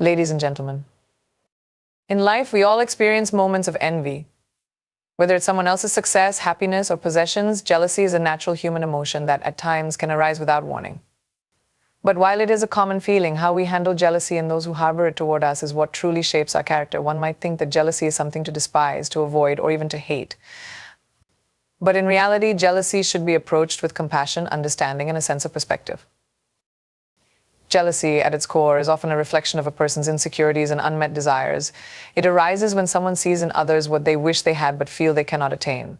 Ladies and gentlemen, in life we all experience moments of envy. Whether it's someone else's success, happiness, or possessions, jealousy is a natural human emotion that at times can arise without warning. But while it is a common feeling, how we handle jealousy and those who harbor it toward us is what truly shapes our character. One might think that jealousy is something to despise, to avoid, or even to hate. But in reality, jealousy should be approached with compassion, understanding, and a sense of perspective. Jealousy, at its core, is often a reflection of a person's insecurities and unmet desires. It arises when someone sees in others what they wish they had but feel they cannot attain.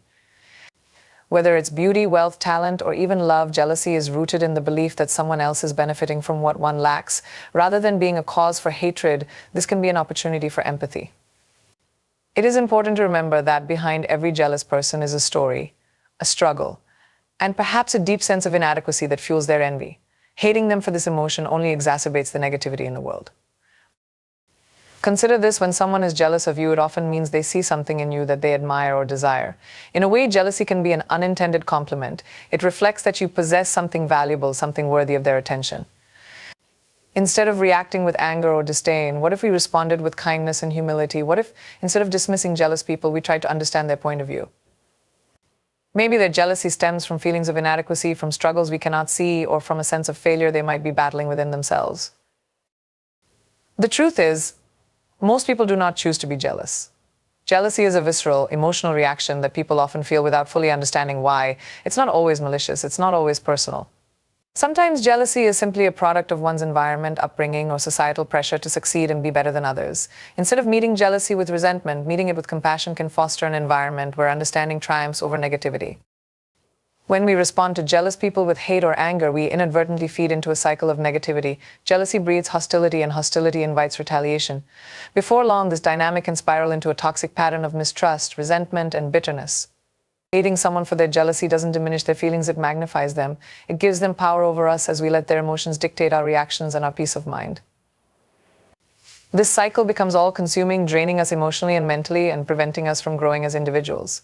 Whether it's beauty, wealth, talent, or even love, jealousy is rooted in the belief that someone else is benefiting from what one lacks. Rather than being a cause for hatred, this can be an opportunity for empathy. It is important to remember that behind every jealous person is a story, a struggle, and perhaps a deep sense of inadequacy that fuels their envy. Hating them for this emotion only exacerbates the negativity in the world. Consider this: when someone is jealous of you, it often means they see something in you that they admire or desire. In a way, jealousy can be an unintended compliment. It reflects that you possess something valuable, something worthy of their attention. Instead of reacting with anger or disdain, what if we responded with kindness and humility? What if, instead of dismissing jealous people, we tried to understand their point of view? Maybe their jealousy stems from feelings of inadequacy, from struggles we cannot see, or from a sense of failure they might be battling within themselves. The truth is, most people do not choose to be jealous. Jealousy is a visceral, emotional reaction that people often feel without fully understanding why. It's not always malicious, it's not always personal. Sometimes jealousy is simply a product of one's environment, upbringing, or societal pressure to succeed and be better than others. Instead of meeting jealousy with resentment, meeting it with compassion can foster an environment where understanding triumphs over negativity. When we respond to jealous people with hate or anger, we inadvertently feed into a cycle of negativity. Jealousy breeds hostility, and hostility invites retaliation. Before long, this dynamic can spiral into a toxic pattern of mistrust, resentment, and bitterness. Hating someone for their jealousy doesn't diminish their feelings, it magnifies them. It gives them power over us as we let their emotions dictate our reactions and our peace of mind. This cycle becomes all-consuming, draining us emotionally and mentally and preventing us from growing as individuals.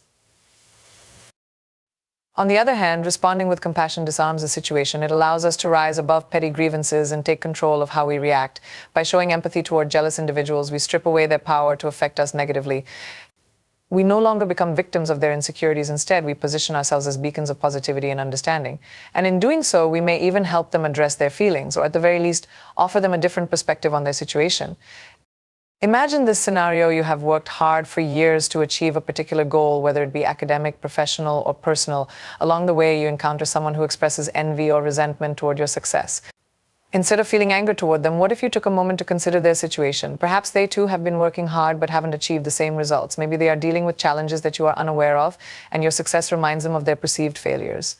On the other hand, responding with compassion disarms the situation. It allows us to rise above petty grievances and take control of how we react. By showing empathy toward jealous individuals, we strip away their power to affect us negatively. We no longer become victims of their insecurities. Instead, we position ourselves as beacons of positivity and understanding. And in doing so, we may even help them address their feelings, or at the very least, offer them a different perspective on their situation. Imagine this scenario: you have worked hard for years to achieve a particular goal, whether it be academic, professional, or personal. Along the way, you encounter someone who expresses envy or resentment toward your success. Instead of feeling anger toward them, what if you took a moment to consider their situation? Perhaps they too have been working hard but haven't achieved the same results. Maybe they are dealing with challenges that you are unaware of, and your success reminds them of their perceived failures.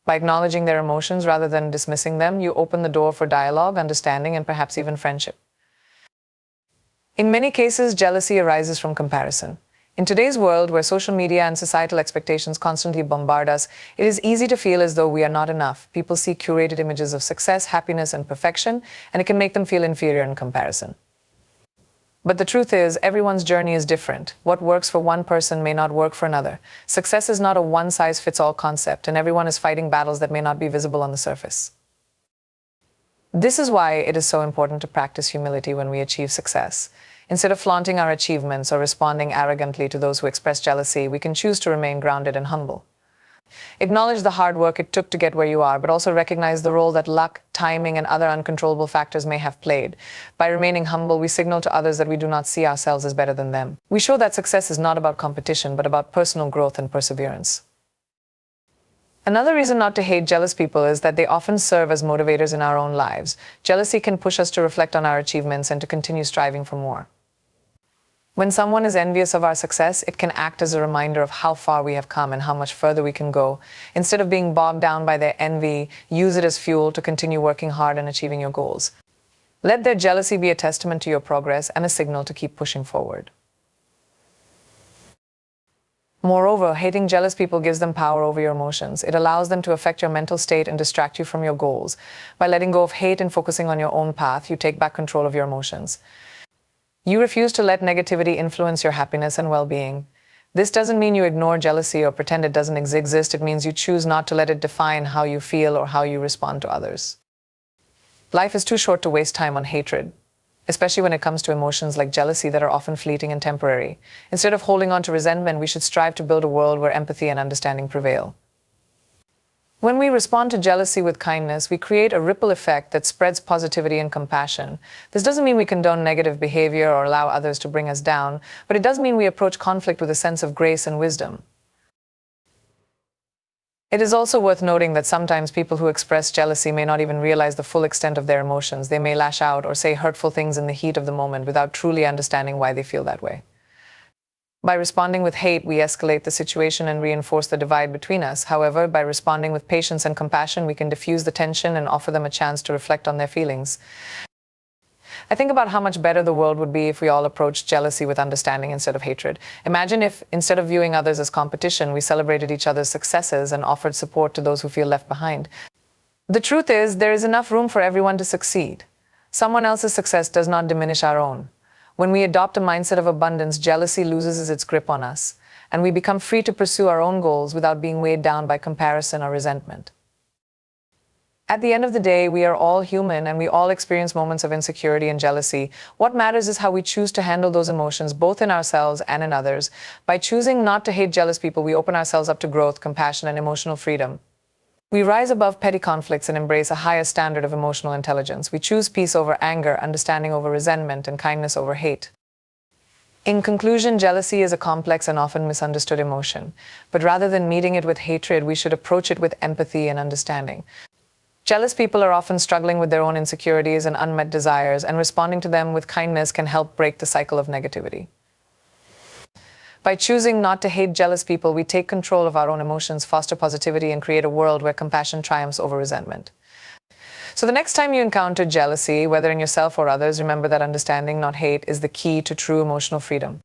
By acknowledging their emotions rather than dismissing them, you open the door for dialogue, understanding, and perhaps even friendship. In many cases, jealousy arises from comparison. In today's world, where social media and societal expectations constantly bombard us, it is easy to feel as though we are not enough. People see curated images of success, happiness, and perfection, and it can make them feel inferior in comparison. But the truth is, everyone's journey is different. What works for one person may not work for another. Success is not a one-size-fits-all concept, and everyone is fighting battles that may not be visible on the surface. This is why it is so important to practice humility when we achieve success. Instead of flaunting our achievements or responding arrogantly to those who express jealousy, we can choose to remain grounded and humble. Acknowledge the hard work it took to get where you are, but also recognize the role that luck, timing, and other uncontrollable factors may have played. By remaining humble, we signal to others that we do not see ourselves as better than them. We show that success is not about competition, but about personal growth and perseverance. Another reason not to hate jealous people is that they often serve as motivators in our own lives. Jealousy can push us to reflect on our achievements and to continue striving for more. When someone is envious of our success, it can act as a reminder of how far we have come and how much further we can go. Instead of being bogged down by their envy, use it as fuel to continue working hard and achieving your goals. Let their jealousy be a testament to your progress and a signal to keep pushing forward. Moreover, hating jealous people gives them power over your emotions. It allows them to affect your mental state and distract you from your goals. By letting go of hate and focusing on your own path, you take back control of your emotions. You refuse to let negativity influence your happiness and well-being. This doesn't mean you ignore jealousy or pretend it doesn't exist. It means you choose not to let it define how you feel or how you respond to others. Life is too short to waste time on hatred. especially when it comes to emotions like jealousy that are often fleeting and temporary. Instead of holding on to resentment, we should strive to build a world where empathy and understanding prevail. When we respond to jealousy with kindness, we create a ripple effect that spreads positivity and compassion. This doesn't mean we condone negative behavior or allow others to bring us down, but it does mean we approach conflict with a sense of grace and wisdom. It is also worth noting that sometimes people who express jealousy may not even realize the full extent of their emotions. They may lash out or say hurtful things in the heat of the moment without truly understanding why they feel that way. By responding with hate, we escalate the situation and reinforce the divide between us. However, by responding with patience and compassion, we can diffuse the tension and offer them a chance to reflect on their feelings. I think about how much better the world would be if we all approached jealousy with understanding instead of hatred. Imagine if, instead of viewing others as competition, we celebrated each other's successes and offered support to those who feel left behind. The truth is, there is enough room for everyone to succeed. Someone else's success does not diminish our own. When we adopt a mindset of abundance, jealousy loses its grip on us, and we become free to pursue our own goals without being weighed down by comparison or resentment. At the end of the day, we are all human and we all experience moments of insecurity and jealousy. What matters is how we choose to handle those emotions, both in ourselves and in others. By choosing not to hate jealous people, we open ourselves up to growth, compassion, and emotional freedom. We rise above petty conflicts and embrace a higher standard of emotional intelligence. We choose peace over anger, understanding over resentment, and kindness over hate. In conclusion, jealousy is a complex and often misunderstood emotion. But rather than meeting it with hatred, we should approach it with empathy and understanding. Jealous people are often struggling with their own insecurities and unmet desires, and responding to them with kindness can help break the cycle of negativity. By choosing not to hate jealous people, we take control of our own emotions, foster positivity, and create a world where compassion triumphs over resentment. So the next time you encounter jealousy, whether in yourself or others, remember that understanding, not hate, is the key to true emotional freedom.